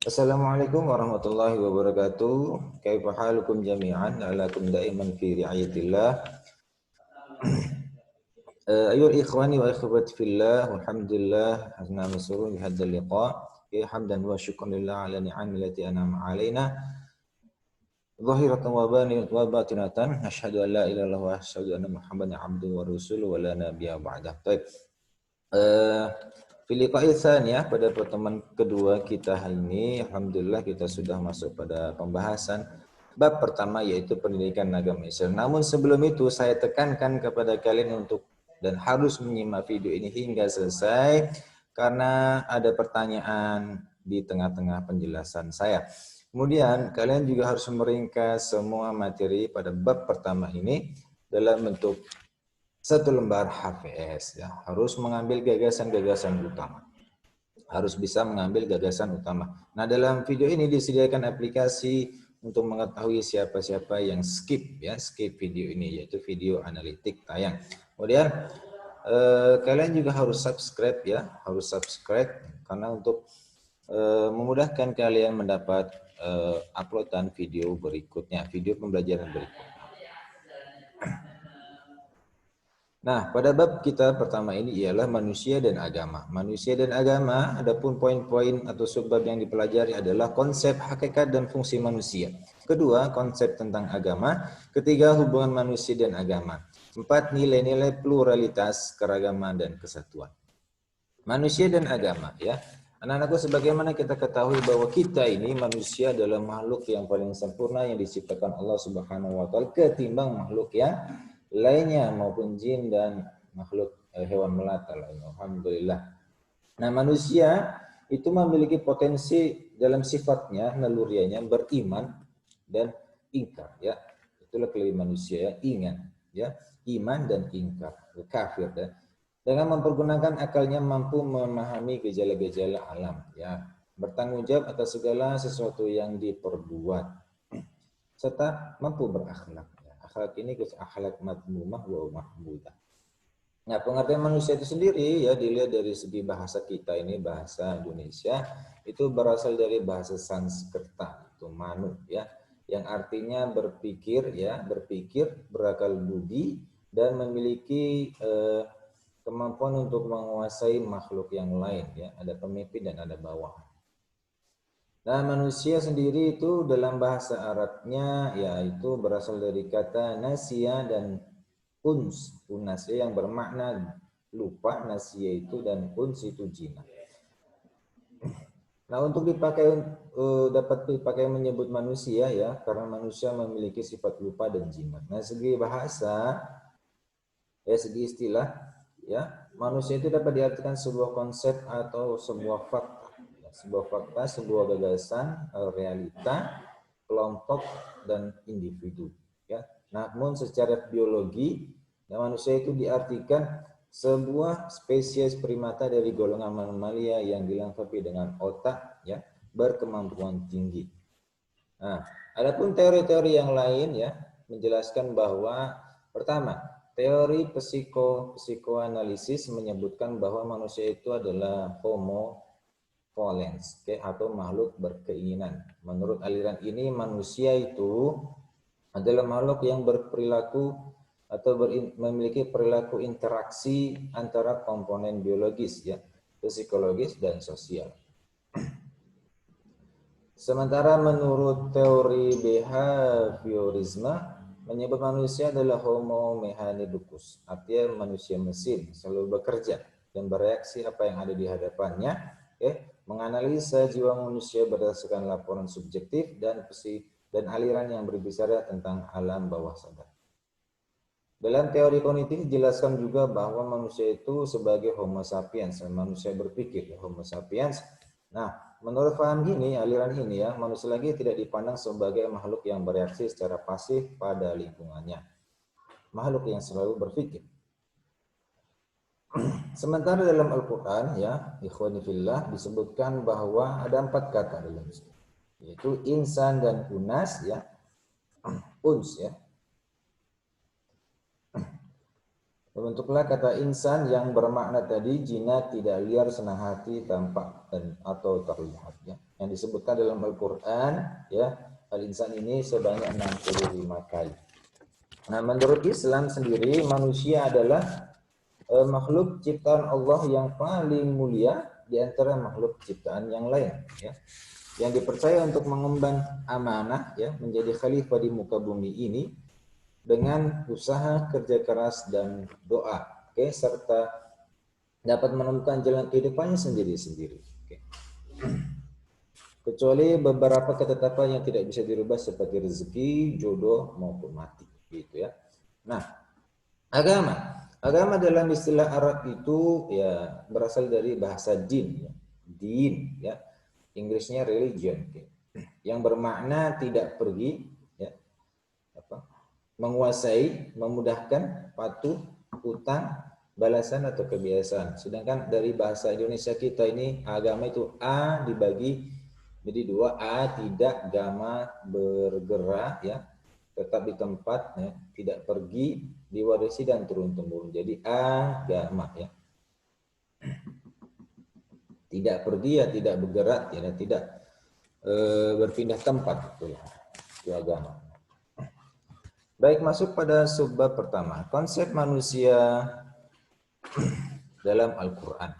Assalamualaikum warahmatullahi wabarakatuh. Kaifa halukum jami'an? Alakum daiman fi riayatillah. Ayuhal ikhwani wa ikhwati fillah. Walhamdulillah hasna masurun bihadzal liqa'. Hamdan wa syukran lillah ala ni'am allati an'ama alaina. Zahiratan wa batinatan. Asyhadu an la ilaha illallah wa asyhadu anna Muhammadan abduhu wa rasuluhu wa la nabiyya ba'dah. Baik. Filiqai tsaniyah, pada pertemuan kedua kita hari ini, alhamdulillah kita sudah masuk pada pembahasan bab pertama, yaitu pendidikan agama Islam. Namun sebelum itu saya tekankan kepada kalian untuk dan harus menyimak video ini hingga selesai karena ada pertanyaan di tengah-tengah penjelasan saya. Kemudian kalian juga harus meringkas semua materi pada bab pertama ini dalam bentuk satu lembar HVS, ya. Harus mengambil gagasan-gagasan utama. Harus bisa mengambil gagasan utama. Nah, dalam video ini disediakan aplikasi untuk mengetahui siapa-siapa yang skip video ini, yaitu video analitik tayang. Kemudian kalian juga harus subscribe, ya, harus subscribe karena untuk memudahkan kalian mendapat uploadan video berikutnya, video pembelajaran berikutnya. Nah, pada bab kita pertama ini ialah manusia dan agama. Manusia dan agama, adapun poin-poin atau subbab yang dipelajari adalah konsep, hakikat, dan fungsi manusia. Kedua, konsep tentang agama. Ketiga, hubungan manusia dan agama. Empat, nilai-nilai pluralitas, keragaman, dan kesatuan. Manusia dan agama, ya. Anak-anakku, sebagaimana kita ketahui bahwa kita ini manusia adalah makhluk yang paling sempurna yang diciptakan Allah Subhanahu wa taala ketimbang makhluk yang lainnya maupun jin dan makhluk hewan melata lainnya. Alhamdulillah. Nah, manusia itu memiliki potensi dalam sifatnya, nalurianya beriman dan ingkar, ya. Itulah kelebihan manusia, ya, iman dan ingkar, kafir, dan dengan mempergunakan akalnya mampu memahami gejala-gejala alam, ya, bertanggung jawab atas segala sesuatu yang diperbuat, serta mampu berakhlak. Akhlak ini akhlak madmumah wa mahmudah. Nah, pengertian manusia itu sendiri, ya, dilihat dari segi bahasa kita ini, bahasa Indonesia, itu berasal dari bahasa Sanskerta, itu manu, ya, yang artinya berpikir, ya, berakal budi, dan memiliki kemampuan untuk menguasai makhluk yang lain, ya, ada pemimpin dan ada bawahan. Nah, manusia sendiri itu dalam bahasa Arabnya yaitu berasal dari kata nasia dan unas, yang bermakna lupa, nasia itu, dan uns itu jinak. Nah, untuk dapat dipakai menyebut manusia, ya, karena manusia memiliki sifat lupa dan jinak. Nah, segi bahasa, ya, segi istilah, ya, manusia itu dapat diartikan sebuah konsep atau sebuah fakta, sebuah gagasan, realita, kelompok, dan individu, ya. Namun secara biologi, ya, manusia itu diartikan sebuah spesies primata dari golongan mamalia yang dilengkapi dengan otak, ya, berkemampuan tinggi. Nah, adapun teori-teori yang lain, ya, menjelaskan bahwa pertama, teori psikoanalisis menyebutkan bahwa manusia itu adalah homo volens, atau makhluk berkeinginan. Menurut aliran ini, manusia itu adalah makhluk yang berperilaku atau memiliki perilaku interaksi antara komponen biologis, ya, psikologis, dan sosial. Sementara menurut teori behaviorisme menyebut manusia adalah homo mechanicus, artinya manusia mesin, selalu bekerja dan bereaksi apa yang ada di hadapannya, menganalisa jiwa manusia berdasarkan laporan subjektif dan aliran yang berbicara tentang alam bawah sadar. Dalam teori kognitif dijelaskan juga bahwa manusia itu sebagai homo sapiens, manusia berpikir, ya, homo sapiens. Nah, menurut paham ini, aliran ini, ya, manusia lagi tidak dipandang sebagai makhluk yang bereaksi secara pasif pada lingkungannya, makhluk yang selalu berpikir. Sementara dalam Al-Quran, ya, ikhwani fillah, disebutkan bahwa ada 4 kata dalam Islam, yaitu insan dan unas, ya, uns, ya. Bentuklah kata insan yang bermakna tadi jinak, tidak liar, senang hati, tampak, dan atau terlihat, ya. Yang yang disebutkan dalam Al-Qur'an ya, al-insan ini sebanyak 65 kali. Nah, menurut Islam sendiri manusia adalah makhluk ciptaan Allah yang paling mulia di antara makhluk ciptaan yang lain ya. Yang dipercaya untuk mengemban amanah ya, menjadi khalifah di muka bumi ini dengan usaha, kerja keras dan doa, oke, serta dapat menemukan jalan kehidupannya sendiri-sendiri. Oke. Kecuali beberapa ketetapan yang tidak bisa dirubah seperti rezeki, jodoh maupun mati, gitu ya. Nah, agama dalam istilah Arab itu ya berasal dari bahasa din, ya. Din, ya. Inggrisnya religion, yang bermakna tidak pergi, ya, menguasai, memudahkan, patuh, utang, balasan atau kebiasaan. Sedangkan dari bahasa Indonesia kita ini agama itu a dibagi jadi dua, a tidak, gama bergerak ya, tetap di tempat ya, tidak pergi, diwarisi dan turun temurun. Jadi agama ya. Tidak pergi ya, tidak bergerak ya, tidak berpindah tempat itu ya. Itu agama. Baik, masuk pada subbab pertama, konsep manusia dalam Al-Qur'an.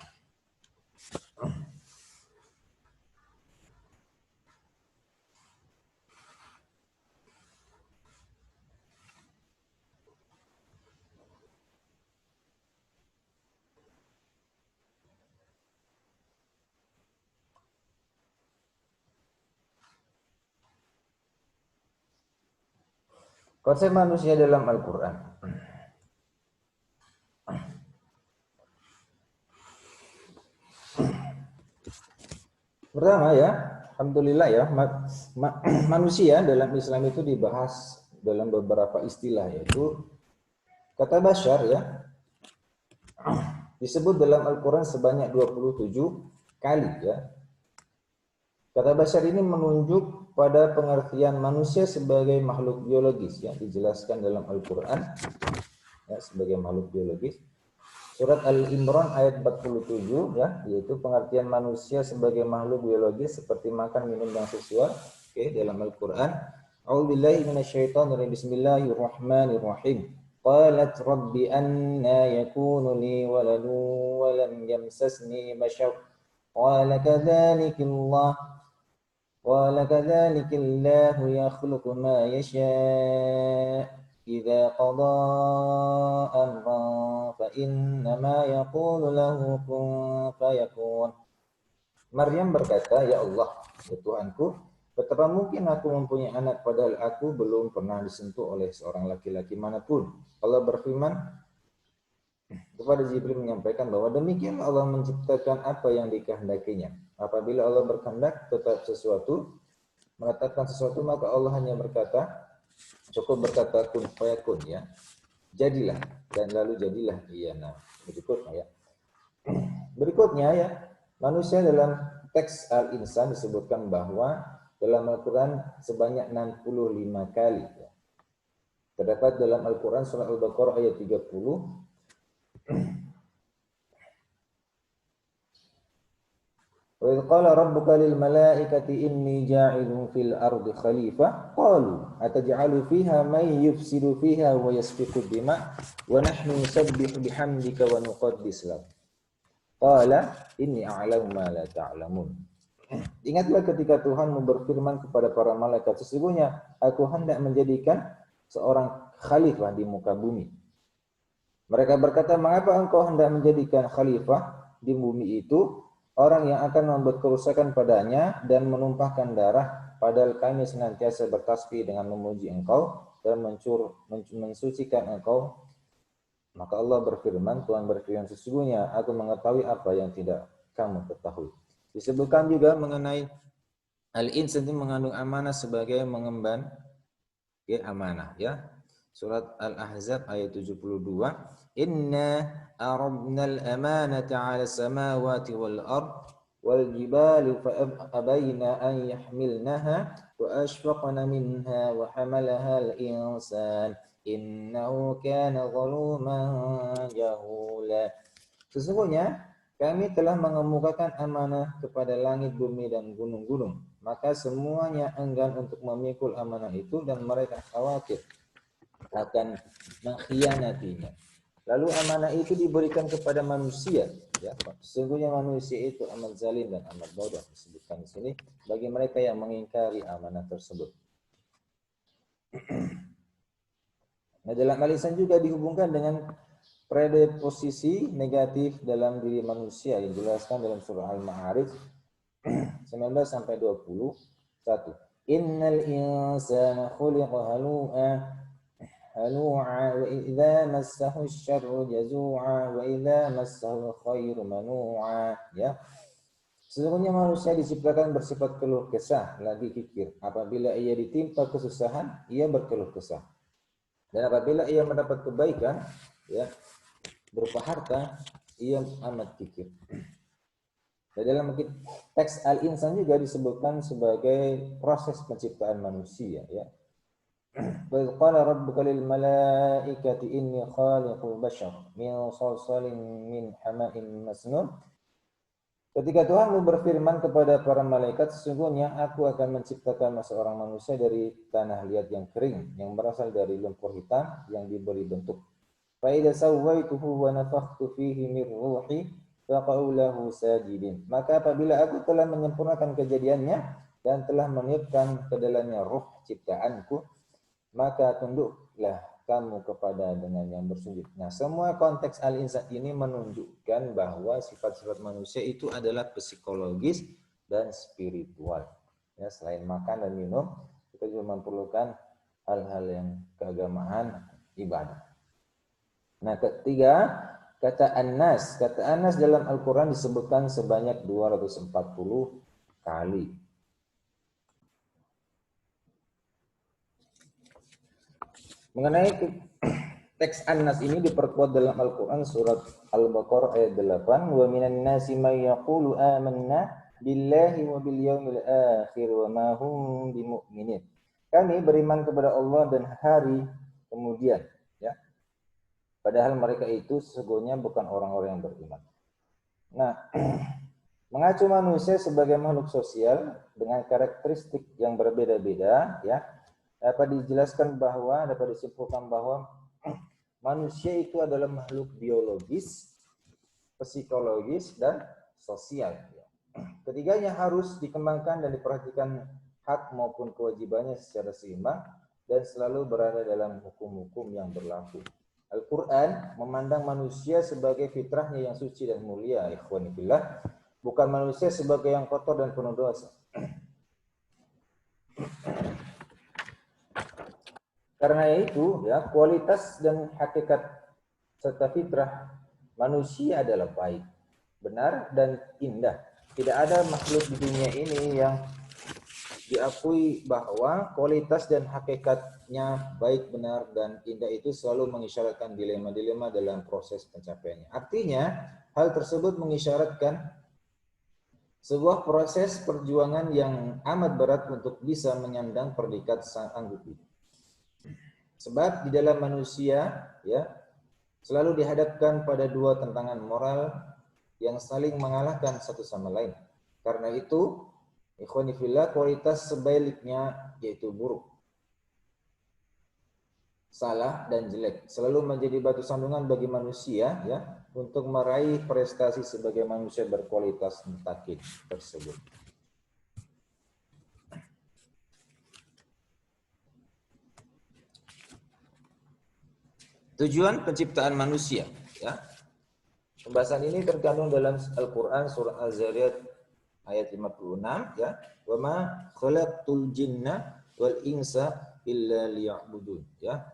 Konsep manusia dalam Al-Qur'an. Pertama ya, alhamdulillah ya, manusia dalam Islam itu dibahas dalam beberapa istilah, yaitu kata basyar ya, disebut dalam Al-Quran sebanyak 27 kali ya. Kata basyar ini menunjuk pada pengertian manusia sebagai makhluk biologis ya, dijelaskan dalam Al-Quran ya, sebagai makhluk biologis. Surat Al-Imran ayat 47 ya, yaitu pengertian manusia sebagai makhluk biologis seperti makan, minum dan seksual. Oke, dalam Al-Qur'an. A'udzubillahi minasyaitonirrajim. Bismillahirrahmanirrahim. Qalat rabbi anna yakunu li waladun wa lam yamsasni bashar. Qala kadzalika Allah yakhluqu ma yasha'. إذا قضى أمرا فإنما يقول له كن فيكون. Maryam berkata, ya Allah, ya Tuhanku, betapa mungkin aku mempunyai anak padahal aku belum pernah disentuh oleh seorang laki-laki manapun. Allah berfirman kepada Jibril menyampaikan bahwa demikian Allah menciptakan apa yang dikehendakinya. Apabila Allah berkehendak tetap sesuatu, menetapkan sesuatu, maka Allah hanya berkata, cukup berkata kun fayakun ya, jadilah, dan lalu jadilah ia. Nah, berikutnya ya, manusia dalam teks Al-Insan disebutkan bahwa dalam Al-Quran sebanyak 65 kali ya. Terdapat dalam Al-Quran surah Al-Baqarah ayat 30. Wa idh qala rabbuka lil malaikati inni ja'ilun fil ardi khalifah qalu ataj'alu fiha may yufsidu fiha wa yasfiku dima wa nahnu nusabbihu bihamdika wa nuqaddis lak. Qala inni a'lamu ma la ta'lamun. Ingatlah ketika Tuhanmu berfirman kepada para malaikat, sesungguhnya aku hendak menjadikan seorang khalifah di muka bumi. Mereka berkata, mengapa engkau hendak menjadikan khalifah di bumi itu orang yang akan membuat kerusakan padanya dan menumpahkan darah, padahal kami senantiasa bertasbih dengan memuji engkau dan mensucikan engkau. Maka Allah berfirman, Tuhan berfirman, sesungguhnya aku mengetahui apa yang tidak kamu ketahui. Disebutkan juga mengenai al-insan itu mengandung amanah sebagai mengemban ya, amanah ya. Surat Al-Ahzab ayat 72. Inna aradna al-amanata 'ala samawati wal ard wal jibali fa abayna an yahmilnaha wa ashfaqna minha wa hamalaha al-insan innahu kana zaluman jahula. Sesungguhnya Kami telah mengemukakan amanah kepada langit, bumi, dan gunung-gunung. Maka semuanya enggan untuk memikul amanah itu dan mereka khawatir akan mengkhianatinya. Lalu amanah itu diberikan kepada manusia. Ya, sesungguhnya manusia itu amat zalim dan amat bodoh, disebutkan di sini bagi mereka yang mengingkari amanah tersebut. Nah, dalam alisan juga dihubungkan dengan predisposisi negatif dalam diri manusia yang dijelaskan dalam surah Al-Ma'arij 19 sampai 21. Innal insana khuliqa halu'a wa idza massahu asy-syarru jazu'a wa idza massahu al-khairu manu'a. Ya. Sesungguhnya manusia diciptakan bersifat keluh kesah, lagi kikir. Apabila ia ditimpa kesusahan, ia berkeluh kesah. Dan apabila ia mendapat kebaikan, ya, berupa harta, ia amat kikir. Dan dalam teks Al-Insan juga disebutkan sebagai proses penciptaan manusia, ya. Wa qala rabbuka lil malaikati inni khaliqul bashar min salsalin min hama'in masnun. Ketika Tuhan berfirman kepada para malaikat, sesungguhnya aku akan menciptakan seorang manusia dari tanah liat yang kering, yang berasal dari lumpur hitam yang diberi bentuk. Fa'idha sawaituhu wa nafakhtu fihi min ruhi faqa'u lahu sajidin. Maka apabila aku telah menyempurnakan kejadiannya dan telah meniupkan ke dalamnya ruh ciptaanku, maka tunduklah kamu kepada dengan yang bersujud. Nah, semua konteks Al-Insan ini menunjukkan bahwa sifat-sifat manusia itu adalah psikologis dan spiritual. Ya, selain makan dan minum, kita juga memerlukan hal-hal yang keagamaan, ibadah. Nah, ketiga, kata An-Nas. Kata An-Nas dalam Al-Quran disebutkan sebanyak 240 kali. Mengenai teks An-Nas ini diperkuat dalam Al-Quran surat Al-Baqarah ayat 8. Wa minan nasi may yaqulu amanna billahi wa bil yaumil akhir wa ma hum bimu'minin. Kami beriman kepada Allah dan hari kemudian, ya. Padahal mereka itu sesungguhnya bukan orang-orang yang beriman. Nah, mengacu manusia sebagai makhluk sosial dengan karakteristik yang berbeda-beda, ya, dapat dijelaskan bahwa, dapat disimpulkan bahwa manusia itu adalah makhluk biologis, psikologis, dan sosial. Ketiganya harus dikembangkan dan diperhatikan hak maupun kewajibannya secara seimbang dan selalu berada dalam hukum-hukum yang berlaku. Al-Quran memandang manusia sebagai fitrahnya yang suci dan mulia, ikhwani fillah, bukan manusia sebagai yang kotor dan penuh dosa. Karena itu, ya, kualitas dan hakikat serta fitrah manusia adalah baik, benar, dan indah. Tidak ada makhluk di dunia ini yang diakui bahwa kualitas dan hakikatnya baik, benar, dan indah itu selalu mengisyaratkan dilema-dilema dalam proses pencapaiannya. Artinya, hal tersebut mengisyaratkan sebuah proses perjuangan yang amat berat untuk bisa menyandang predikat sang anggup. Sebab di dalam manusia, ya, selalu dihadapkan pada dua tantangan moral yang saling mengalahkan satu sama lain. Karena itu, ikhwani fillah, kualitas sebaliknya yaitu buruk, salah, dan jelek selalu menjadi batu sandungan bagi manusia, ya, untuk meraih prestasi sebagai manusia berkualitas mutakin tersebut. Tujuan penciptaan manusia, ya. Pembahasan ini terkandung dalam Al-Quran surah Az-Zariyat ayat 56, ya. Wa ma khalaqtul jinna wal insa illa liya'budun, ya.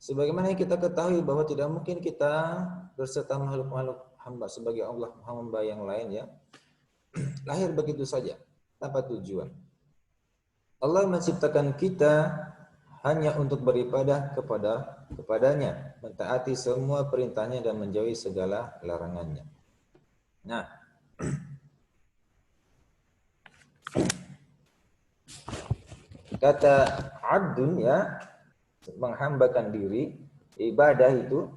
Sebagaimana yang kita ketahui bahwa tidak mungkin kita berserta makhluk-makhluk hamba sebagai Allah hamba yang lain, ya, lahir begitu saja tanpa tujuan. Allah menciptakan kita hanya untuk beribadah kepadanya, mentaati semua perintahnya dan menjauhi segala larangannya. Nah, kata abdun, ya, menghambakan diri, ibadah itu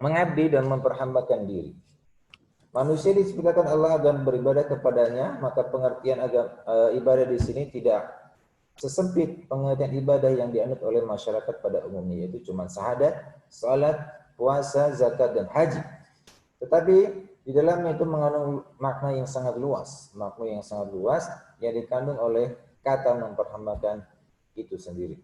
mengabdi dan memperhambakan diri. Manusia diciptakan Allah agar beribadah kepadanya, maka pengertian ibadah di sini tidak sesempit pengertian ibadah yang dianut oleh masyarakat pada umumnya, yaitu cuma syahadat, salat, puasa, zakat, dan haji. Tetapi di dalamnya itu mengandung makna yang sangat luas, yang dikandung oleh kata memperhambakan itu sendiri.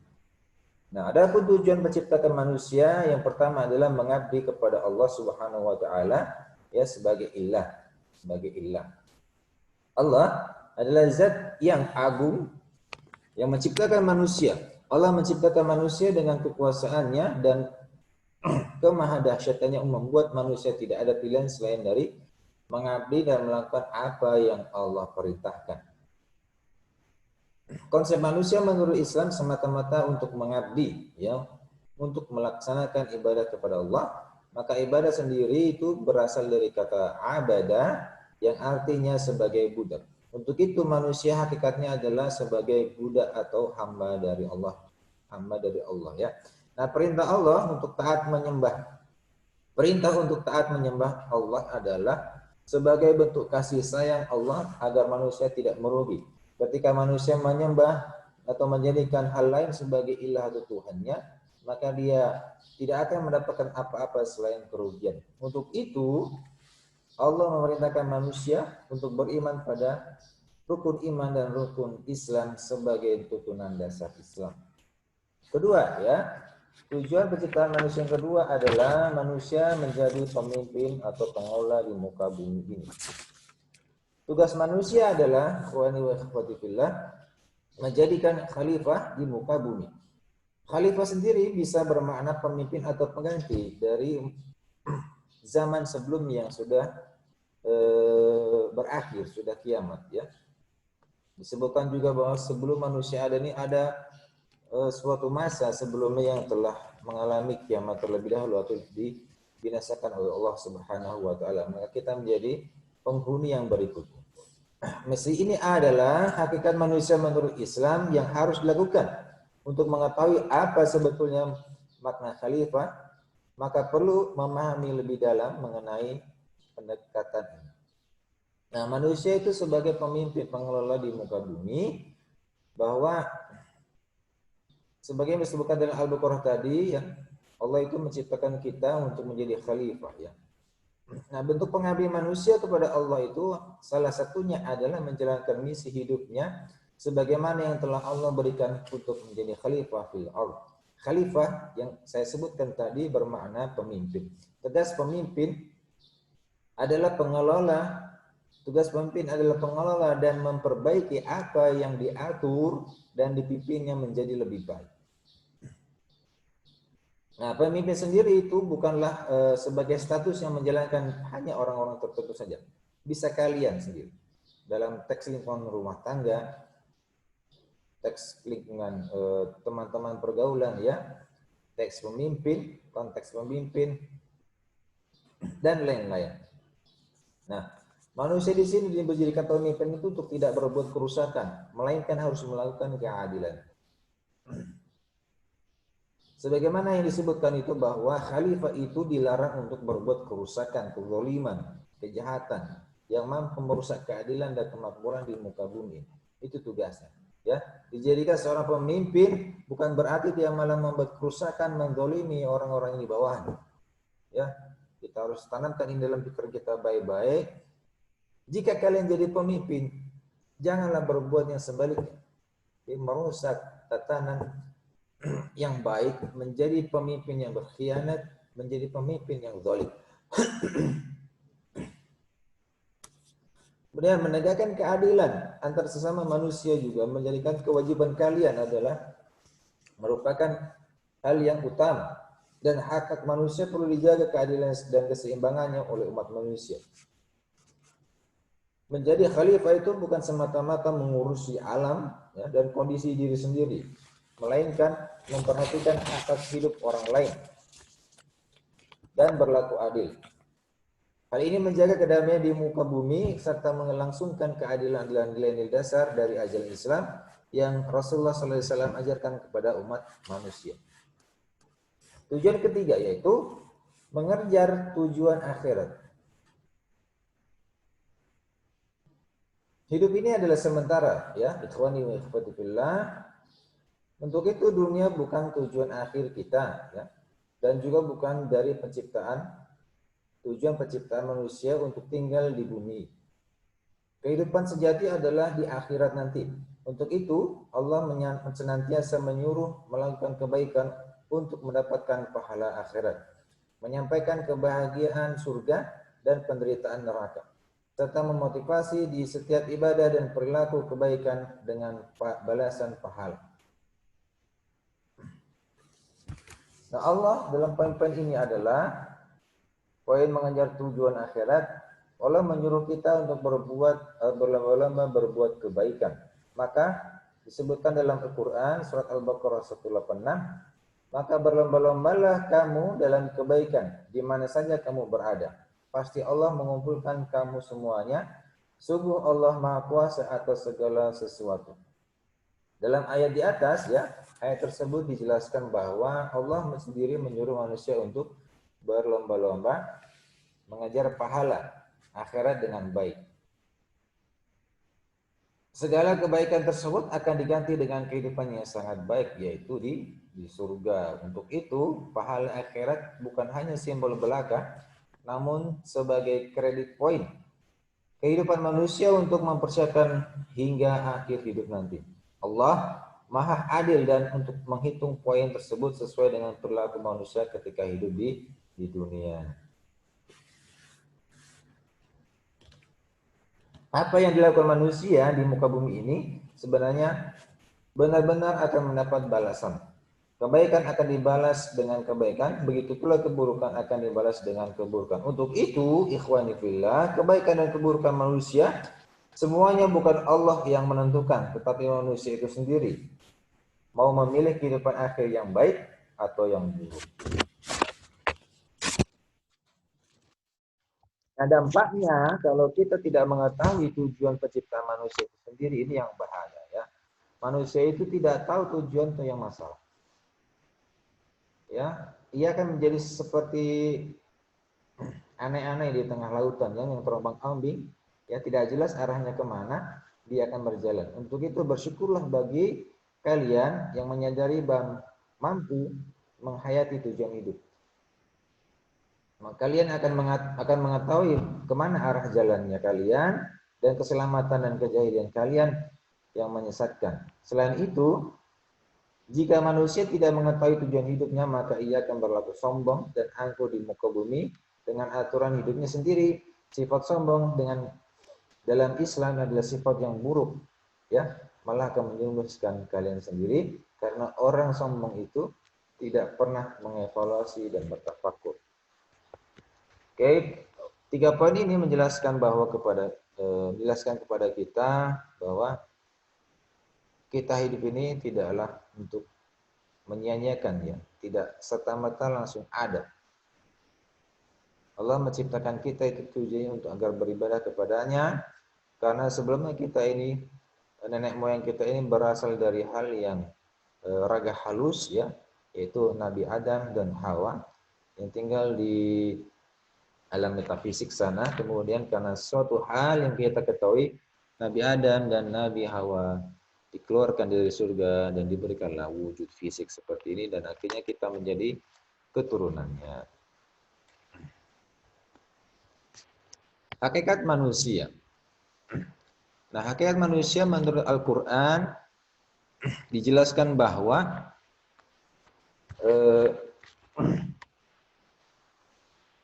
Nah, adapun tujuan penciptakan manusia yang pertama adalah mengabdi kepada Allah Subhanahu wa taala ya sebagai ilah. Allah adalah zat yang agung yang menciptakan manusia. Allah menciptakan manusia dengan kekuasaannya dan kemahadahsyatannya membuat manusia tidak ada pilihan selain dari mengabdi dan melakukan apa yang Allah perintahkan. Konsep manusia menurut Islam semata-mata untuk mengabdi, ya, untuk melaksanakan ibadah kepada Allah. Maka ibadah sendiri itu berasal dari kata abada yang artinya sebagai budak. Untuk itu manusia hakikatnya adalah sebagai budak atau hamba dari Allah. Ya. Nah, perintah untuk taat menyembah Allah adalah sebagai bentuk kasih sayang Allah agar manusia tidak merugi. Ketika manusia menyembah atau menjadikan hal lain sebagai ilah atau Tuhannya, maka dia tidak akan mendapatkan apa-apa selain kerugian. Untuk itu, Allah memerintahkan manusia untuk beriman pada rukun iman dan rukun Islam sebagai tuntunan dasar Islam. Kedua, ya, tujuan penciptaan manusia yang kedua adalah manusia menjadi pemimpin atau pengelola di muka bumi ini. Tugas manusia adalah menjadikan khalifah di muka bumi. Khalifah sendiri bisa bermakna pemimpin atau pengganti dari zaman sebelum yang sudah berakhir, sudah kiamat, ya. Disebutkan juga bahwa sebelum manusia ada ini ada suatu masa sebelumnya yang telah mengalami kiamat terlebih dahulu atau dibinasakan oleh Allah Subhanahu wa taala. Maka kita menjadi penghuni yang berikutnya. Mesti ini adalah hakikat manusia menurut Islam yang harus dilakukan. Untuk mengetahui apa sebetulnya makna khalifah, maka perlu memahami lebih dalam mengenai pendekatan ini. Nah, manusia itu sebagai pemimpin pengelola di muka bumi, bahwa sebagai yang disebutkan dalam Al-Baqarah tadi, ya, Allah itu menciptakan kita untuk menjadi khalifah, ya. Nah, bentuk pengabdian manusia kepada Allah itu salah satunya adalah menjalankan misi hidupnya sebagaimana yang telah Allah berikan untuk menjadi khalifah fil ardh. Khalifah yang saya sebutkan tadi bermakna pemimpin. Tugas pemimpin adalah pengelola. Tugas pemimpin adalah pengelola dan memperbaiki apa yang diatur dan dipimpinnya menjadi lebih baik. Nah, pemimpin sendiri itu bukanlah sebagai status yang menjalankan hanya orang-orang tertentu saja. Bisa kalian sendiri. Dalam teks lingkungan rumah tangga, teks lingkungan teman-teman pergaulan, ya, teks pemimpin, konteks pemimpin, dan lain-lain. Nah, manusia di sini dijadikan pemimpin itu untuk tidak berbuat kerusakan, melainkan harus melakukan keadilan. Sebagaimana yang disebutkan itu bahwa khalifah itu dilarang untuk berbuat kerusakan, kezaliman, kejahatan yang mampu merusak keadilan dan kemakmuran di muka bumi. Itu tugasnya. Ya, dijadikan seorang pemimpin bukan berarti dia malah membuat kerusakan, menzalimi orang-orang yang di bawahnya. Ya, kita harus tanamkan ini dalam pikiran kita baik-baik. Jika kalian jadi pemimpin, janganlah berbuat yang sebaliknya, merusak tatanan yang baik, menjadi pemimpin yang berkhianat, menjadi pemimpin yang zalim. Kemudian menegakkan keadilan antar sesama manusia juga menjadikan kewajiban kalian adalah merupakan hal yang utama, dan hak manusia perlu dijaga keadilan dan keseimbangannya oleh umat manusia. Menjadi khalifah itu bukan semata-mata mengurusi alam, ya, dan kondisi diri sendiri, melainkan memperhatikan hak hidup orang lain dan berlaku adil. Hal ini menjaga kedamaian di muka bumi serta melangsungkan keadilan nilai-nilai dasar dari ajaran Islam yang Rasulullah SAW ajarkan kepada umat manusia. Tujuan ketiga yaitu mengejar tujuan akhirat. Hidup ini adalah sementara, ya, ikhwani wa ikhwati fillah. Untuk itu dunia bukan tujuan akhir kita, ya. Dan juga bukan dari tujuan penciptaan manusia untuk tinggal di bumi. Kehidupan sejati adalah di akhirat nanti. Untuk itu, Allah senantiasa menyuruh melakukan kebaikan untuk mendapatkan pahala akhirat, menyampaikan kebahagiaan surga dan penderitaan neraka, serta memotivasi di setiap ibadah dan perilaku kebaikan dengan balasan pahala. Nah, Allah dalam poin-poin ini adalah poin mengejar tujuan akhirat. Allah menyuruh kita untuk berlomba-lomba berbuat kebaikan. Maka disebutkan dalam Al-Quran surat Al-Baqarah 186, maka berlomba-lombalah kamu dalam kebaikan di mana saja kamu berada. Pasti Allah mengumpulkan kamu semuanya. Sungguh Allah Maha Kuasa atas segala sesuatu. Dalam ayat di atas, ya, ayat tersebut dijelaskan bahwa Allah sendiri menyuruh manusia untuk berlomba-lomba mengejar pahala akhirat dengan baik. Segala kebaikan tersebut akan diganti dengan kehidupan yang sangat baik, yaitu di surga. Untuk itu, pahala akhirat bukan hanya simbol belaka, namun sebagai kredit poin kehidupan manusia untuk mempersiapkan hingga akhir hidup nanti. Allah Maha adil dan untuk menghitung poin tersebut sesuai dengan perilaku manusia ketika hidup di dunia. Apa yang dilakukan manusia di muka bumi ini sebenarnya benar-benar akan mendapat balasan. Kebaikan akan dibalas dengan kebaikan, begitu pula keburukan akan dibalas dengan keburukan. Untuk itu, ikhwani fillah, kebaikan dan keburukan manusia semuanya bukan Allah yang menentukan, tetapi manusia itu sendiri. Mau memilih kehidupan akhir yang baik atau yang buruk. Nah, dampaknya kalau kita tidak mengetahui tujuan penciptaan manusia itu sendiri, ini yang bahaya, ya. Manusia itu tidak tahu tujuan atau yang masalah. Ya, ia akan menjadi seperti aneh-aneh di tengah lautan yang terombang-ambing, ya, tidak jelas arahnya kemana dia akan berjalan. Untuk itu bersyukurlah bagi kalian yang menyadari bahwa mampu menghayati tujuan hidup. Maka kalian akan mengetahui kemana arah jalannya kalian dan keselamatan dan kejayaan kalian yang menyesatkan. Selain itu, jika manusia tidak mengetahui tujuan hidupnya, maka ia akan berlaku sombong dan angkuh di muka bumi dengan aturan hidupnya sendiri. Sifat sombong dalam Islam adalah sifat yang buruk, ya, malah akan menjerumuskan kalian sendiri karena orang sombong itu tidak pernah mengevaluasi dan bertafakur. Oke, 3 poin ini menjelaskan kepada kita bahwa kita hidup ini tidaklah untuk menyia-nyiakan, ya, tidak serta-merta langsung ada. Allah menciptakan kita itu tujuannya untuk agar beribadah kepadanya, karena sebelumnya kita ini, nenek moyang kita ini berasal dari hal yang raga halus, ya, yaitu Nabi Adam dan Hawa yang tinggal di alam metafisik sana. Kemudian karena suatu hal yang kita ketahui, Nabi Adam dan Nabi Hawa dikeluarkan dari surga dan diberikanlah wujud fisik seperti ini, dan akhirnya kita menjadi keturunannya. Hakikat manusia. Nah, hakikat manusia menurut Al-Quran dijelaskan bahwa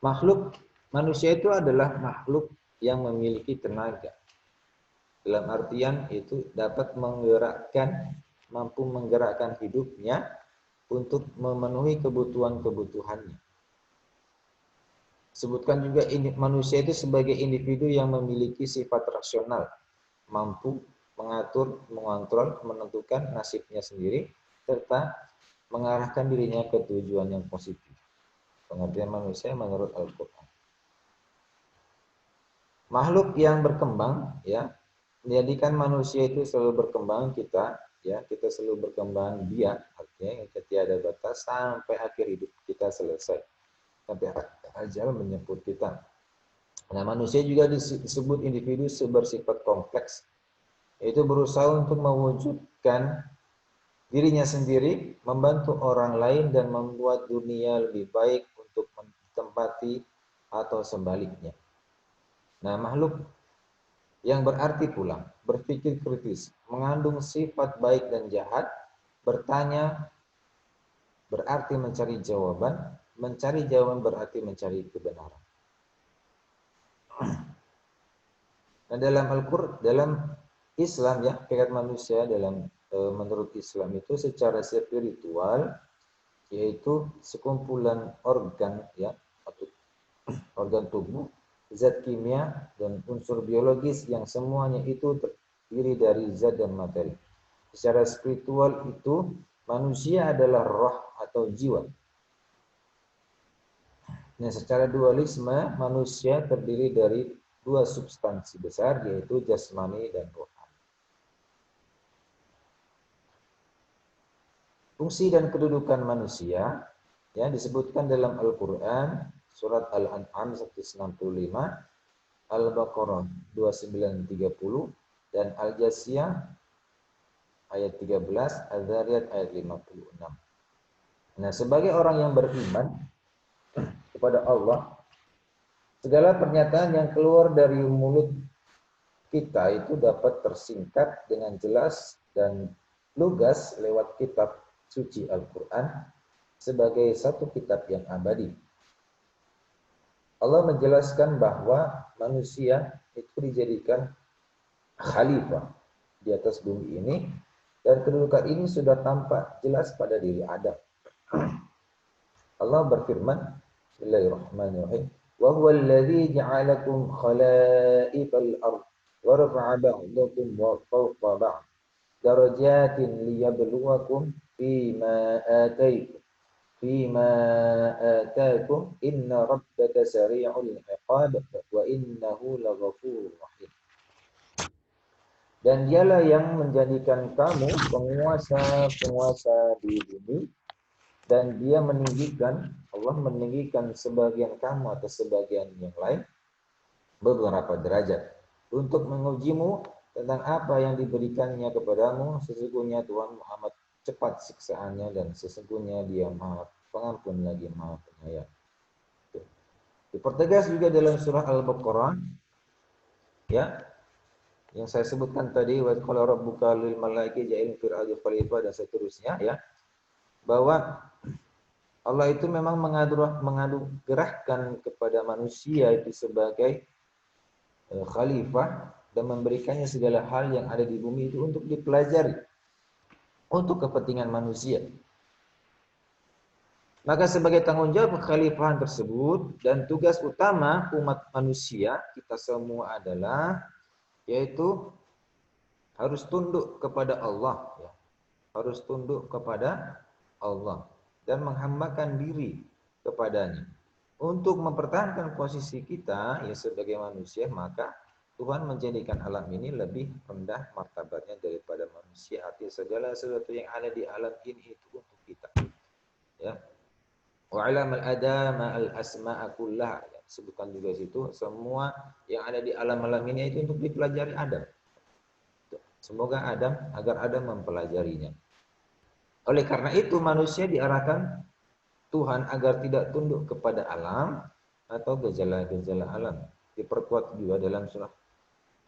makhluk manusia itu adalah makhluk yang memiliki tenaga. Dalam artian itu dapat mampu menggerakkan hidupnya untuk memenuhi kebutuhan-kebutuhannya. Sebutkan juga manusia itu sebagai individu yang memiliki sifat rasional, mampu mengatur, mengontrol, menentukan nasibnya sendiri, serta mengarahkan dirinya ke tujuan yang positif. Pengertian manusia menurut Al-Quran. Makhluk yang berkembang, ya, menjadikan manusia itu selalu berkembang, kita selalu berkembang biak, artinya tiada batas sampai akhir hidup kita selesai, sampai ajal menjemput kita. Nah, manusia juga disebut individu bersifat kompleks, yaitu berusaha untuk mewujudkan dirinya sendiri, membantu orang lain dan membuat dunia lebih baik untuk ditempati atau sebaliknya. Nah, makhluk yang berarti pula berpikir kritis, mengandung sifat baik dan jahat, bertanya berarti mencari jawaban berarti mencari kebenaran. Nah, dalam Islam ya, hakikat manusia menurut Islam itu secara spiritual yaitu sekumpulan organ ya atau organ tubuh, zat kimia dan unsur biologis yang semuanya itu terdiri dari zat dan materi. Secara spiritual itu manusia adalah roh atau jiwa. Nah, secara dualisme manusia terdiri dari dua substansi besar yaitu jasmani dan rohani. Fungsi dan kedudukan manusia ya disebutkan dalam Al-Qur'an surat Al-An'am 165, Al-Baqarah 2930 dan Al-Jasiyah ayat 13, Az-Zariyat ayat 56. Nah, sebagai orang yang beriman kepada Allah, segala pernyataan yang keluar dari mulut kita itu dapat tersingkat dengan jelas dan lugas lewat kitab suci Al-Quran sebagai satu kitab yang abadi. Allah menjelaskan bahwa manusia itu dijadikan khalifah di atas bumi ini dan kedudukan ini sudah tampak jelas pada diri Adam. Allah berfirman, Bismillahirrahmanirrahim, wa huwa alladhi ja'alakum khala'ifal ardh wa rafa'a ba'dakum wa fawqa ba'd darajatin liyabluwakum fima ataakum inna rabbaka sari'ul iqab wa innahu laghafurur rahim. Dan dialah yang menjadikan kamu penguasa-penguasa di bumi dan dia Allah meninggikan sebagian kamu atas sebagian yang lain beberapa derajat untuk mengujimu tentang apa yang diberikannya kepadamu. Sesungguhnya Tuhan Muhammad cepat siksaannya dan sesungguhnya dia maha pengampun lagi maha penyayang. Dipertegas juga dalam surah Al-Baqarah ya yang saya sebutkan tadi, wa qala rabbuka lil malaikati ja'ilun fil ardi khalifah dan seterusnya ya, bahwa Allah itu memang menganugerahkan kepada manusia itu sebagai khalifah dan memberikannya segala hal yang ada di bumi itu untuk dipelajari untuk kepentingan manusia. Maka sebagai tanggung jawab kekhalifahan tersebut dan tugas utama umat manusia kita semua adalah yaitu harus tunduk kepada Allah ya. Harus tunduk kepada Allah dan menghambakan diri kepadanya. Untuk mempertahankan posisi kita ya sebagai manusia, maka Tuhan menjadikan alam ini lebih rendah martabatnya daripada manusia. Artinya segala sesuatu yang ada di alam ini itu untuk kita. Ya. Wa alamal adama al asma'a kullah. Sebutkan juga situ semua yang ada di alam-alam ini itu untuk dipelajari Adam. Semoga agar Adam mempelajarinya. Oleh karena itu manusia diarahkan Tuhan agar tidak tunduk kepada alam atau gejala-gejala alam. Diperkuat juga dalam surah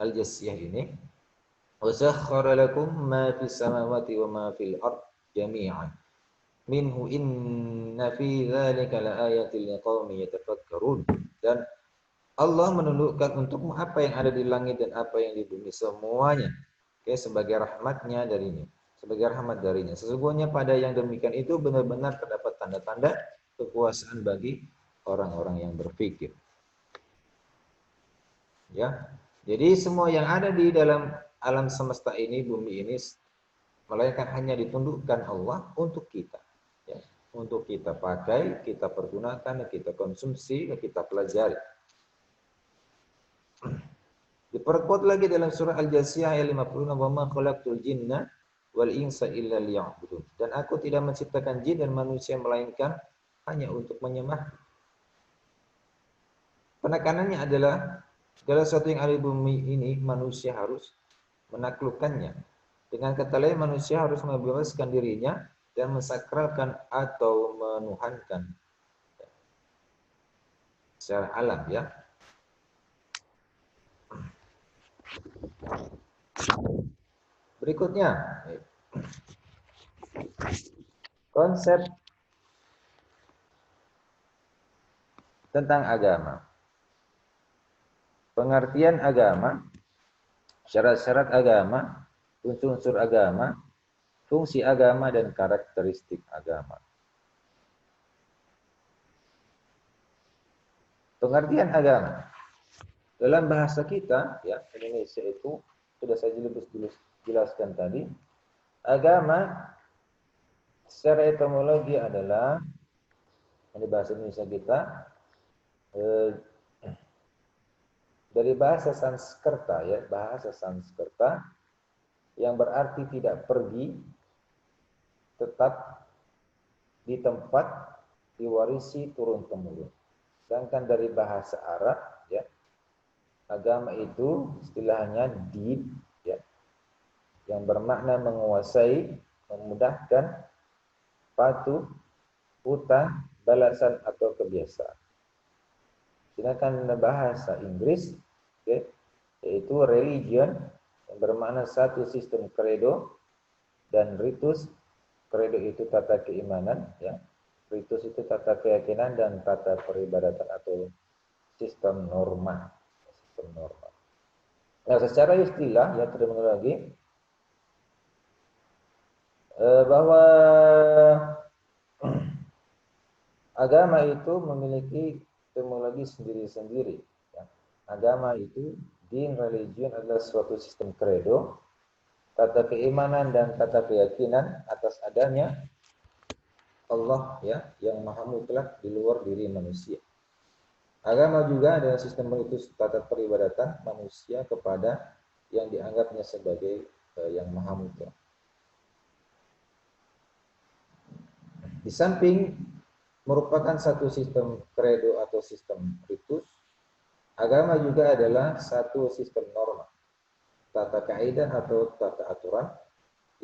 Al-Jasiyah ini. Wa sakhkhara lakum ma fis samawati wa ma fil ard jami'an. Minhu inna fi dzalika laayatil liqaumin yatafakkarun. Dan Allah menundukkan untukmu apa yang ada di langit dan apa yang di bumi semuanya. Sebagai rahmatnya darinya. Sebagai rahmat darinya. Sesungguhnya pada yang demikian itu benar-benar terdapat tanda-tanda kekuasaan bagi orang-orang yang berpikir. Ya. Jadi semua yang ada di dalam alam semesta ini, bumi ini, melainkan hanya ditundukkan Allah untuk kita. Ya. Untuk kita pakai, kita pergunakan, kita konsumsi, kita pelajari. Diperkuat lagi dalam surah Al-Jasiyah ayat 56, wa ma khalaqtul jinna wal insa illa liya'budun. Dan aku tidak menciptakan jin dan manusia melainkan hanya untuk menyembah. Penekanannya adalah segala sesuatu yang ada di bumi ini manusia harus menaklukkannya. Dengan kata lain, manusia harus membebaskan dirinya dan mensakralkan atau menuhankan secara alam, ya. Berikutnya, konsep tentang agama. Pengertian agama, syarat-syarat agama, unsur-unsur agama, fungsi agama, dan karakteristik agama. Pengertian agama. Dalam bahasa kita, ya, Indonesia itu, sudah saya jelaskan tadi, agama secara etimologi adalah, di bahasa Indonesia kita, dari bahasa Sanskerta, ya, bahasa Sanskerta yang berarti tidak pergi, tetap di tempat, diwarisi turun-temurun. Sedangkan dari bahasa Arab, ya, agama itu istilahnya din, ya, yang bermakna menguasai, memudahkan, patuh, hutang, balasan atau kebiasaan. Sedangkan bahasa Inggris, okay, yaitu religion, yang bermakna satu sistem credo dan ritus. Credo itu tata keimanan, ya. Ritus itu tata keyakinan dan tata peribadatan atau sistem norma. Sistem norma. Nah, secara istilah, ya, terminologi, bahwa agama itu memiliki etimologi sendiri-sendiri. Ya. Agama itu, din, religion adalah suatu sistem credo, tata keimanan dan tata keyakinan atas adanya Allah, ya, yang maha mutlak di luar diri manusia. Agama juga adalah sistem ritus tata peribadatan manusia kepada yang dianggapnya sebagai yang maha mutlak. Di samping merupakan satu sistem credo atau sistem ritus, agama juga adalah satu sistem norma, tata kaidah atau tata aturan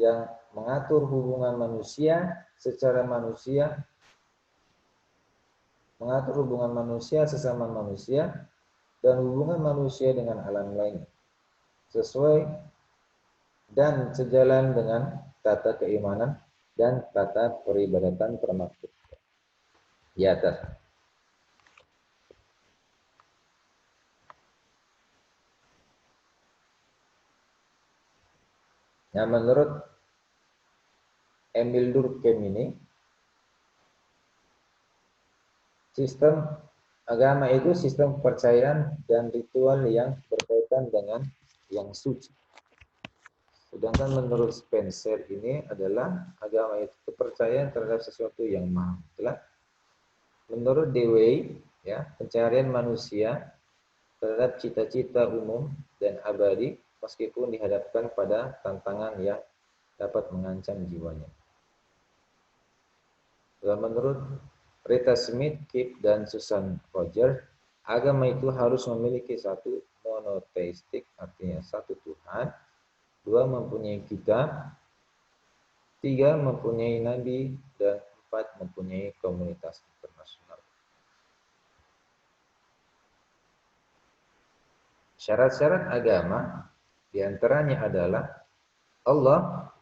yang mengatur hubungan manusia secara manusia, mengatur hubungan manusia sesama manusia dan hubungan manusia dengan alam lainnya, sesuai dan sejalan dengan tata keimanan dan tata peribadatan termaktub di atas. Nah, menurut Emil Durkheim ini, sistem agama itu sistem kepercayaan dan ritual yang berkaitan dengan yang suci. Sedangkan menurut Spencer ini adalah agama itu kepercayaan terhadap sesuatu yang maha mutlak. Menurut Dewey, ya, pencarian manusia terhadap cita-cita umum dan abadi meskipun dihadapkan pada tantangan yang dapat mengancam jiwanya. Dan menurut Rita Smith, Kip, dan Susan Rogers, agama itu harus memiliki satu monoteistik, artinya satu Tuhan, dua mempunyai kitab, tiga mempunyai nabi, dan empat mempunyai komunitas internasional. Syarat-syarat agama diantaranya adalah Allah,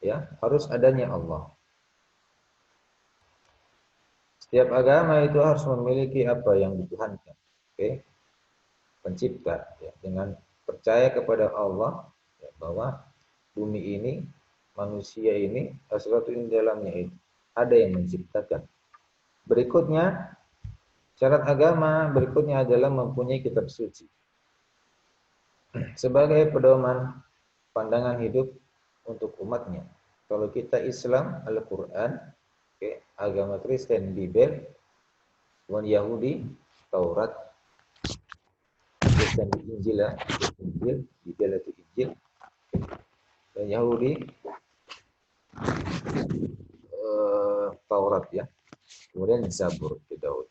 ya, harus adanya Allah. Setiap agama itu harus memiliki apa yang dituhankan, okay? Pencipta, ya, dengan percaya kepada Allah, ya, bahwa bumi ini, manusia ini, sesuatu di dalamnya itu ada yang menciptakan. Berikutnya, syarat agama berikutnya adalah mempunyai kitab suci sebagai pedoman pandangan hidup untuk umatnya. Kalau kita Islam, Al-Quran, okay, agama Kristen, Bible, Yahudi, Taurat, Kristen Injil, Injil, Bible itu Injil, dan Yahudi Taurat, ya, kemudian Zabur di Daud.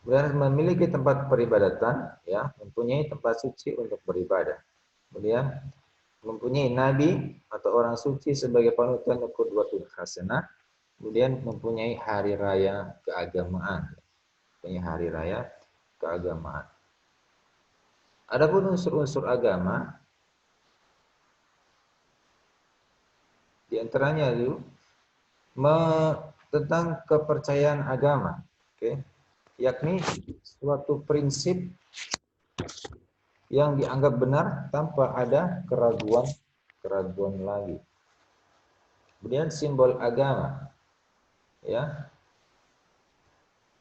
Kemudian memiliki tempat peribadatan, ya, mempunyai tempat suci untuk beribadah. Kemudian mempunyai nabi atau orang suci sebagai panutan qudwatul hasanah. Kemudian mempunyai hari raya keagamaan. Mempunyai hari raya keagamaan. Adapun unsur-unsur agama di antaranya itu tentang kepercayaan agama, oke, yakni suatu prinsip yang dianggap benar tanpa ada keraguan lagi. Kemudian simbol agama, ya,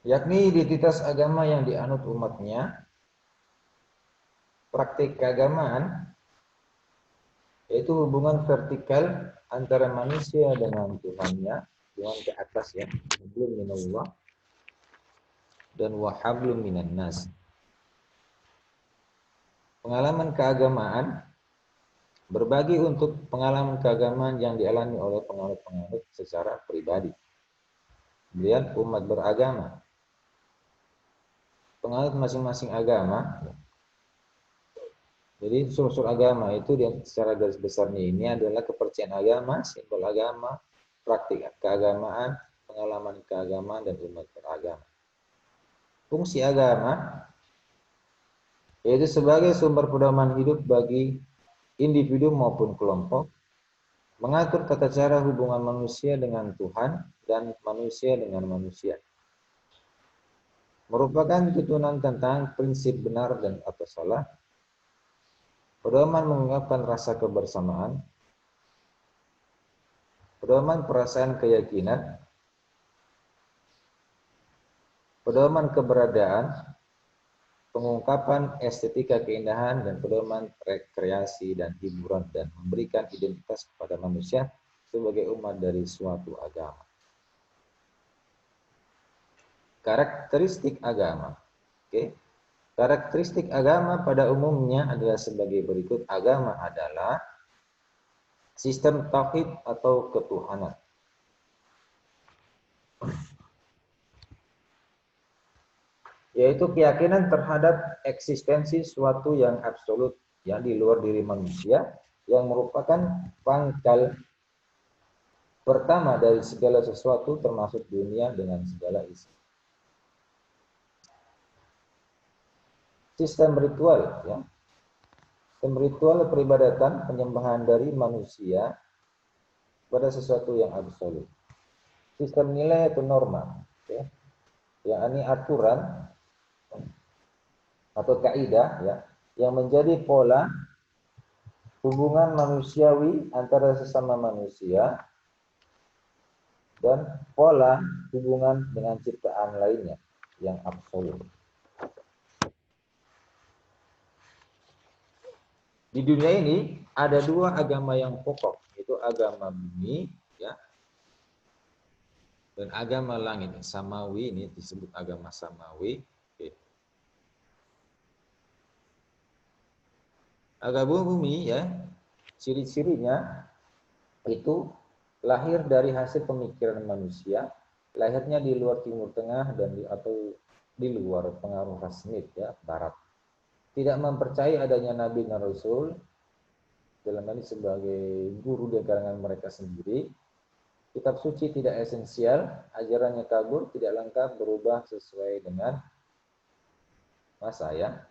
yakni identitas agama yang dianut umatnya, praktik keagamaan, yaitu hubungan vertikal antara manusia dengan Tuhannya, Tuhan ke atas ya, hablum minallah dan wahablum minan nas. Pengalaman keagamaan berbagi untuk pengalaman keagamaan yang dialami oleh penganut-penganut secara pribadi. Kemudian umat beragama, penganut masing-masing agama. Jadi unsur-unsur agama itu secara garis besarnya ini adalah kepercayaan agama, simbol agama, praktik keagamaan, pengalaman keagamaan, dan umat beragama. Fungsi agama yaitu sebagai sumber pedoman hidup bagi individu maupun kelompok, mengatur tata cara hubungan manusia dengan Tuhan dan manusia dengan manusia. Merupakan tuntunan tentang prinsip benar dan atau salah, pedoman mengungkapkan rasa kebersamaan, pedoman perasaan keyakinan, pedoman keberadaan, pengungkapan estetika keindahan, dan pedoman rekreasi dan hiburan, dan memberikan identitas kepada manusia sebagai umat dari suatu agama. Karakteristik agama. Oke. Karakteristik agama pada umumnya adalah sebagai berikut. Agama adalah sistem tauhid atau ketuhanan. Yaitu keyakinan terhadap eksistensi suatu yang absolut, yang di luar diri manusia, yang merupakan pangkal pertama dari segala sesuatu termasuk dunia dengan segala isi. Sistem ritual, ya. Sistem ritual peribadatan penyembahan dari manusia pada sesuatu yang absolut. Sistem nilai atau norma, ya, yang ini aturan atau kaidah, ya, yang menjadi pola hubungan manusiawi antara sesama manusia dan pola hubungan dengan ciptaan lainnya yang absolut. Di dunia ini ada dua agama yang pokok, yaitu agama bumi, ya, dan agama langit. Samawi ini disebut agama samawi. Oke. Agama bumi, ya, ciri-cirinya itu lahir dari hasil pemikiran manusia, lahirnya di luar Timur Tengah dan atau di luar pengaruh rasmit, ya, Barat. Tidak mempercayai adanya Nabi dan Rasul, dalam ini sebagai guru di kalangan mereka sendiri. Kitab suci tidak esensial, ajarannya kabur, tidak lengkap, berubah sesuai dengan masa, ya.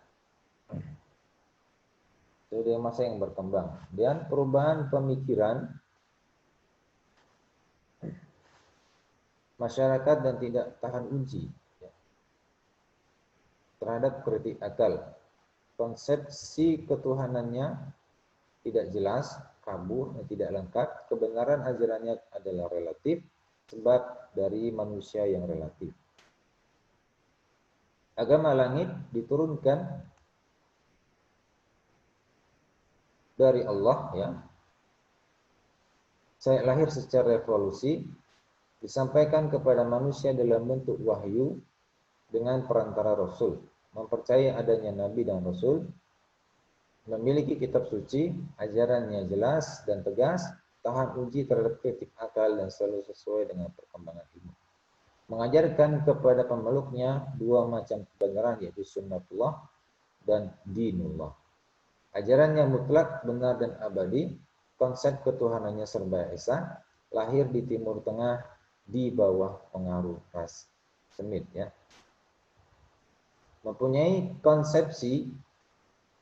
Sesuai masa yang berkembang. Dan perubahan pemikiran masyarakat dan tidak tahan uji, ya, terhadap kritik akal. Konsepsi ketuhanannya tidak jelas, kabur, dan tidak lengkap. Kebenaran ajarannya adalah relatif, sebab dari manusia yang relatif. Agama langit diturunkan dari Allah, ya. Saya lahir secara revolusi, disampaikan kepada manusia dalam bentuk wahyu dengan perantara Rasul. Mempercayai adanya Nabi dan Rasul, memiliki kitab suci, ajarannya jelas dan tegas, tahan uji terhadap kritik akal dan selalu sesuai dengan perkembangan ilmu. mengajarkan kepada pemeluknya dua macam kebenaran, yaitu sunnatullah dan dinullah. Ajaran yang mutlak, benar dan abadi, konsep ketuhanannya serba esa, lahir di Timur Tengah di bawah pengaruh ras Semit, ya. Mempunyai konsepsi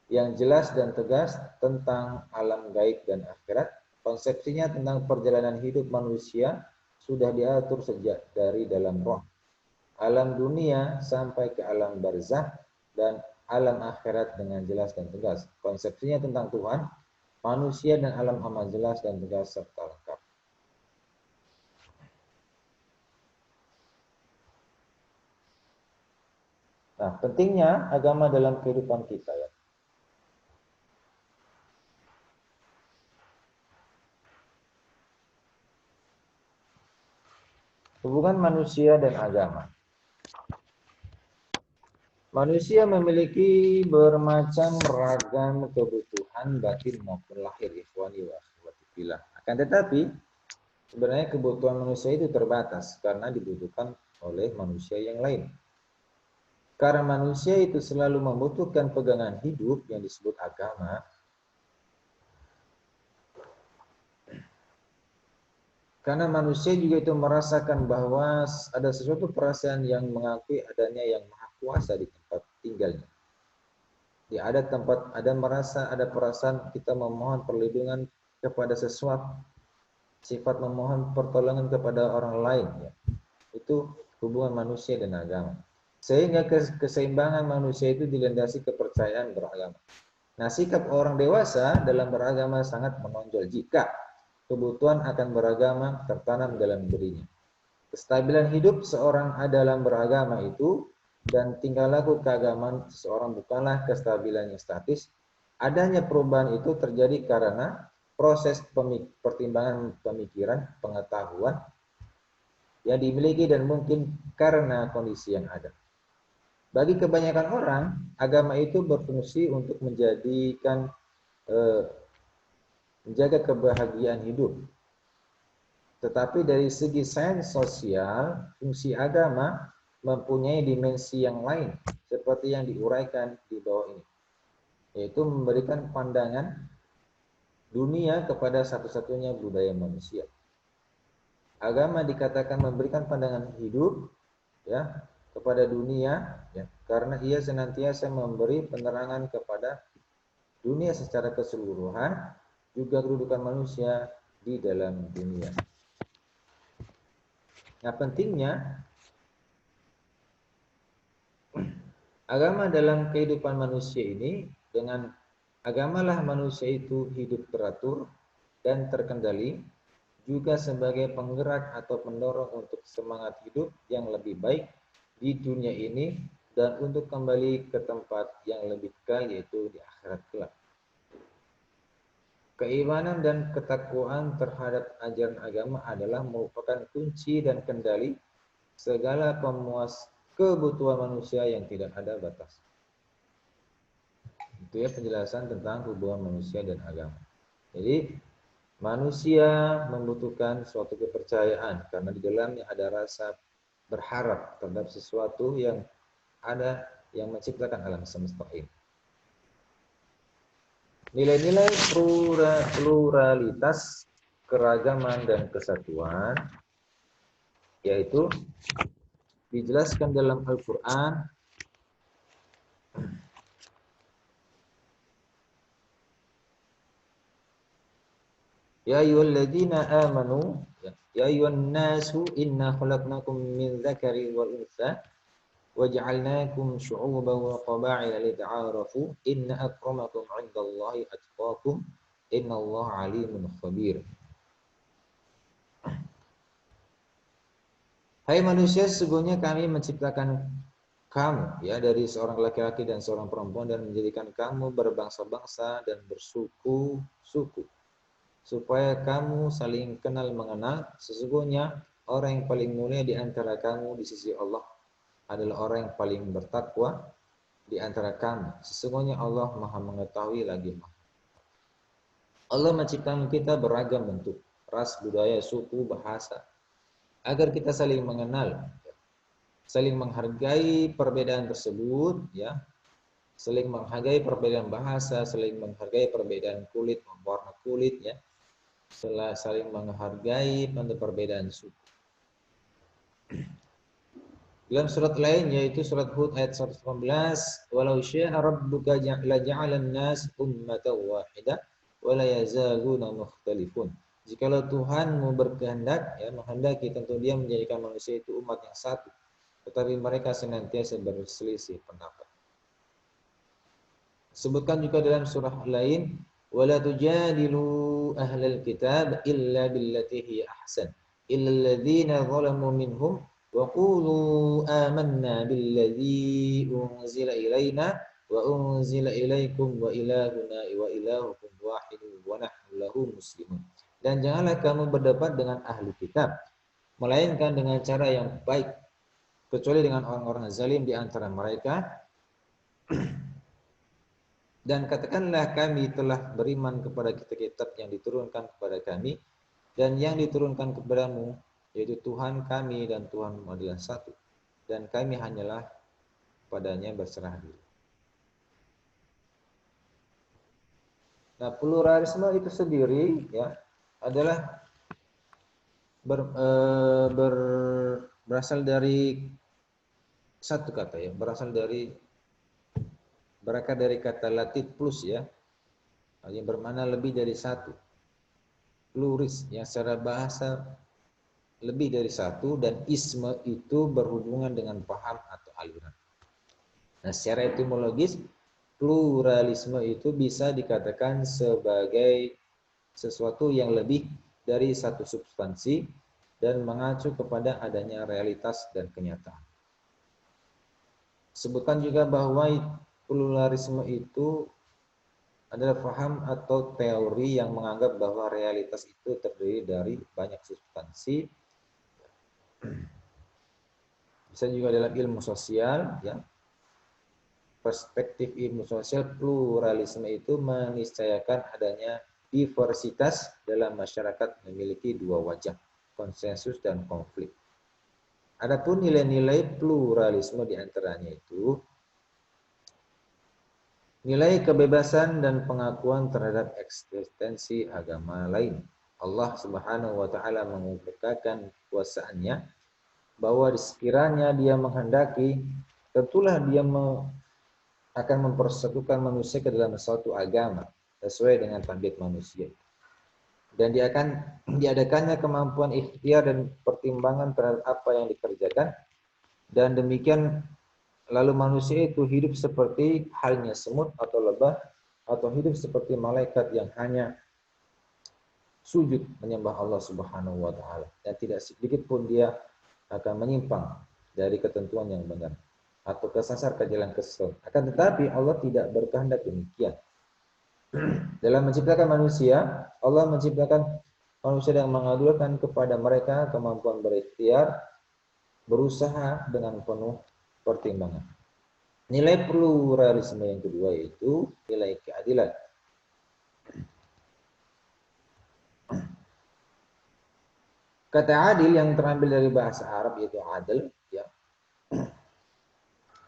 yang jelas dan tegas tentang alam gaib dan akhirat. Konsepsinya tentang perjalanan hidup manusia sudah diatur sejak dari dalam roh, alam dunia sampai ke alam barzakh dan alam akhirat dengan jelas dan tegas. Konsepsinya tentang Tuhan, manusia dan alam amat jelas dan tegas serta lengkap. Nah, pentingnya agama dalam kehidupan kita, ya. Hubungan manusia dan agama. Manusia memiliki bermacam ragam kebutuhan batin maupun lahir, ikhwani wa akhwati fillah. Akan tetapi, sebenarnya kebutuhan manusia itu terbatas karena dibutuhkan oleh manusia yang lain. Karena manusia itu selalu membutuhkan pegangan hidup yang disebut agama, karena manusia juga itu merasakan bahwa ada sesuatu perasaan yang mengakui adanya yang maha kuasa di tempat tinggalnya. Ya, ada tempat, ada merasa, ada perasaan kita memohon perlindungan kepada sesuatu, sifat memohon pertolongan kepada orang lain, ya. Itu hubungan manusia dan agama. Sehingga keseimbangan manusia itu dilandasi kepercayaan beragama. Nah, sikap orang dewasa dalam beragama sangat menonjol jika kebutuhan akan beragama tertanam dalam dirinya. Kestabilan hidup seorang dalam beragama itu dan tingkah laku keagamaan seseorang bukanlah kestabilan yang statis. Adanya perubahan itu terjadi karena proses pertimbangan pemikiran, pengetahuan yang dimiliki dan mungkin karena kondisi yang ada. Bagi kebanyakan orang, agama itu berfungsi untuk menjaga kebahagiaan hidup. Tetapi dari segi sains sosial, fungsi agama mempunyai dimensi yang lain, seperti yang diuraikan di bawah ini, yaitu memberikan pandangan dunia kepada satu-satunya budaya manusia. Agama dikatakan memberikan pandangan hidup, ya, kepada dunia, ya, karena ia senantiasa memberi penerangan kepada dunia secara keseluruhan, juga kedudukan manusia di dalam dunia. Nah, pentingnya agama dalam kehidupan manusia ini, dengan agamalah manusia itu hidup teratur dan terkendali, juga sebagai penggerak atau pendorong untuk semangat hidup yang lebih baik di dunia ini dan untuk kembali ke tempat yang lebih kekal, yaitu di akhirat kelak. Keimanan dan ketakwaan terhadap ajaran agama adalah merupakan kunci dan kendali segala pemuas kebutuhan manusia yang tidak ada batas. Itu ya penjelasan tentang hubungan manusia dan agama. Jadi manusia membutuhkan suatu kepercayaan karena di dalamnya ada rasa berharap terhadap sesuatu yang ada yang menciptakan alam semesta ini. Nilai-nilai pluralitas, keragaman dan kesatuan yaitu dijelaskan dalam Al-Qur'an ya ayyuhalladzina amanu ya ayyuhan nasu inna khalaqnakum min dzakari wal untha waj'alnakum syu'uban wa qaba'ila lita'arafu inna akramakum 'indallahi atqakum innallaha 'alimun khabir. Hai manusia, sesungguhnya kami menciptakan kamu, ya, dari seorang laki-laki dan seorang perempuan dan menjadikan kamu berbangsa-bangsa dan bersuku-suku supaya kamu saling kenal mengenal. Sesungguhnya orang yang paling mulia di antara kamu di sisi Allah adalah orang yang paling bertakwa di antara kamu. Sesungguhnya Allah Maha mengetahui lagi Maha. Allah menciptakan kita beragam bentuk, ras, budaya, suku, bahasa, agar kita saling mengenal. saling menghargai perbedaan tersebut, ya, saling menghargai perbedaan bahasa, saling menghargai perbedaan kulit, warna kulit, ya, saling menghargai perbedaan suku. Dalam surat lain yaitu surat Hud ayat 118, walau syaa rabbuka la ja'alan nas ummatan wahidah wa la yazaluna mukhtalifun. Jikalau Tuhanmu berkehendak, ya, menghendaki, tentu Dia menjadikan manusia itu umat yang satu, tetapi mereka senantiasa berselisih pendapat. Sebutkan juga dalam surah lain, wala tujadilu ahlal kitab illa billati hiya ahsan illa alladhina zalamu minhum wa qulu amanna billadzi unzila ilaina wa unzila ilaikum wa ilahuna wa ilahukum wahidun wa nahnu lahu muslimun. Dan janganlah kamu berdebat dengan ahli kitab melainkan dengan cara yang baik, kecuali dengan orang-orang zalim di antara mereka. Dan katakanlah kami telah beriman kepada kitab-kitab yang diturunkan kepada kami dan yang diturunkan kepadamu, yaitu Tuhan kami dan Tuhanmu adalah satu, dan kami hanyalah padanya berserah diri. Nah, pluralisme itu sendiri, ya, adalah berasal dari satu kata, ya, berangkat dari kata Latin plus, ya, yang bermakna lebih dari satu. Pluris, yang secara bahasa lebih dari satu, dan isme itu berhubungan dengan paham atau aliran. Nah, secara etimologis pluralisme itu bisa dikatakan sebagai sesuatu yang lebih dari satu substansi dan mengacu kepada adanya realitas dan kenyataan. Sebutkan juga bahwa pluralisme itu adalah paham atau teori yang menganggap bahwa realitas itu terdiri dari banyak substansi. Bisa juga dalam ilmu sosial, ya. Perspektif ilmu sosial, pluralisme itu meniscayakan adanya diversitas dalam masyarakat memiliki dua wajah, konsensus dan konflik. Adapun nilai-nilai pluralisme diantaranya itu nilai kebebasan dan pengakuan terhadap eksistensi agama lain. Allah Subhanahu wa taala mengungkapkan kuasaannya bahwa sekiranya Dia menghendaki, tentulah Dia akan mempersatukan manusia ke dalam suatu agama sesuai dengan tabiat manusia. Dan Dia akan diadakannya kemampuan ikhtiar dan pertimbangan terhadap apa yang dikerjakan, dan demikian lalu manusia itu hidup seperti halnya semut atau lebah, atau hidup seperti malaikat yang hanya sujud menyembah Allah Subhanahu wa taala, dan tidak sedikit pun dia akan menyimpang dari ketentuan yang benar atau kesasar ke jalan kesesatan. Akan tetapi Allah tidak berkehendak demikian. Dalam menciptakan manusia, Allah menciptakan manusia dan mengabulkan kepada mereka kemampuan berikhtiar, berusaha dengan penuh pertimbangan. Nilai pluralisme yang kedua yaitu nilai keadilan. Kata adil yang terambil dari bahasa Arab yaitu adil, ya,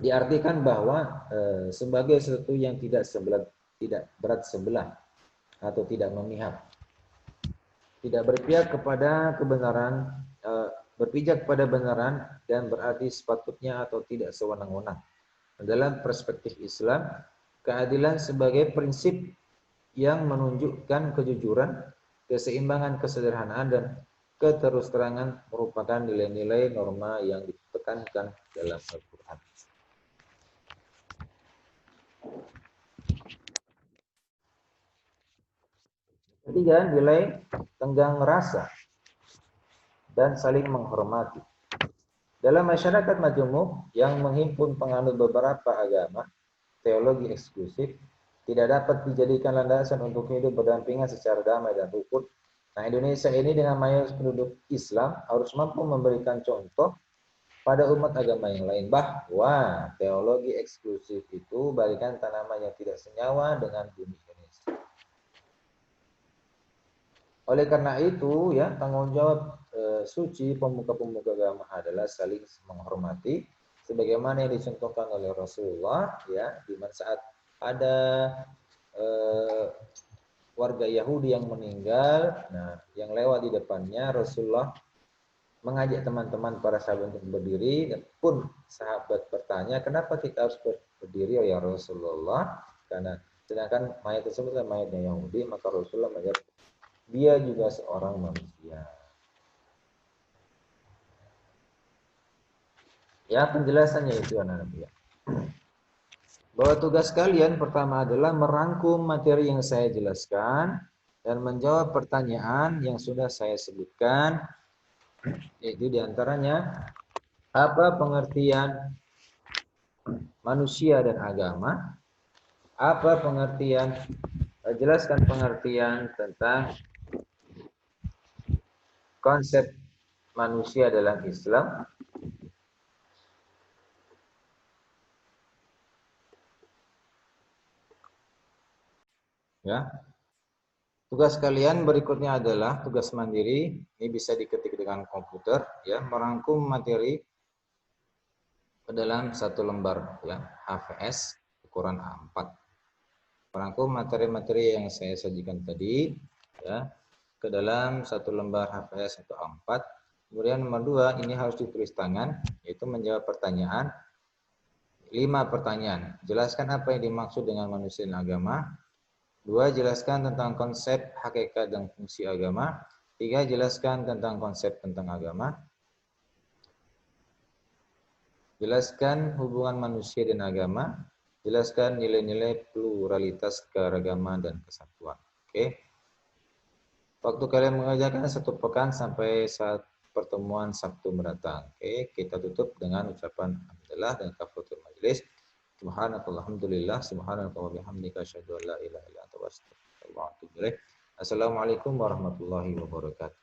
diartikan bahwa sebagai sesuatu yang tidak berat sebelah atau tidak memihak, tidak berpihak kepada kebenaran, berpijak pada kebenaran, dan berarti sepatutnya atau tidak sewenang-wenang. Dalam perspektif Islam, keadilan sebagai prinsip yang menunjukkan kejujuran, keseimbangan, kesederhanaan, dan keterus-terangan merupakan nilai-nilai norma yang ditekankan dalam Al-Quran. Ketiga, nilai tenggang rasa dan saling menghormati. Dalam masyarakat majemuk yang menghimpun penganut beberapa agama, teologi eksklusif tidak dapat dijadikan landasan untuk hidup berdampingan secara damai dan rukun. Nah, Indonesia ini dengan mayoritas penduduk Islam harus mampu memberikan contoh pada umat agama yang lain bahwa teologi eksklusif itu bagaikan tanaman yang tidak senyawa dengan bumi Indonesia. Oleh karena itu, ya, tanggung jawab suci pemuka-pemuka agama adalah saling menghormati sebagaimana yang dicontohkan oleh Rasulullah, ya, di mana saat ada warga Yahudi yang meninggal, nah yang lewat di depannya Rasulullah mengajak teman-teman para sahabat untuk berdiri, dan pun sahabat bertanya, kenapa kita harus berdiri ya Rasulullah? Karena sedangkan mayat tersebut adalah mayatnya Yahudi, maka Rasulullah menjawab, dia juga seorang manusia. Ya, penjelasannya itu anak-anak ya. Bahwa tugas kalian pertama adalah merangkum materi yang saya jelaskan dan menjawab pertanyaan yang sudah saya sebutkan, yaitu diantaranya apa pengertian manusia dan agama, apa pengertian, jelaskan pengertian tentang konsep manusia dalam Islam, ya. Tugas kalian berikutnya adalah tugas mandiri, ini bisa diketik dengan komputer, ya, merangkum materi ke dalam satu lembar, ya, HVS ukuran A4. Merangkum materi-materi yang saya sajikan tadi, ya, ke dalam satu lembar HVS atau A4. Kemudian nomor 2, ini harus ditulis tangan, yaitu menjawab pertanyaan. 5 pertanyaan. Jelaskan apa yang dimaksud dengan manusia dan agama. 2, jelaskan tentang konsep, hakikat, dan fungsi agama. 3, jelaskan tentang konsep tentang agama. Jelaskan hubungan manusia dan agama. Jelaskan nilai-nilai pluralitas keagamaan dan kesatuan. Oke. Waktu kalian mengerjakan 1 pekan sampai saat pertemuan Sabtu mendatang. Oke, kita tutup dengan ucapan alhamdulillah dan kafaratul majelis. Subhanakallahumma subhanakallahumma bihamdika asyhadu an la ilaha illa anta astaghfiruka wa atubu ilaik. Assalamualaikum warahmatullahi wabarakatuh.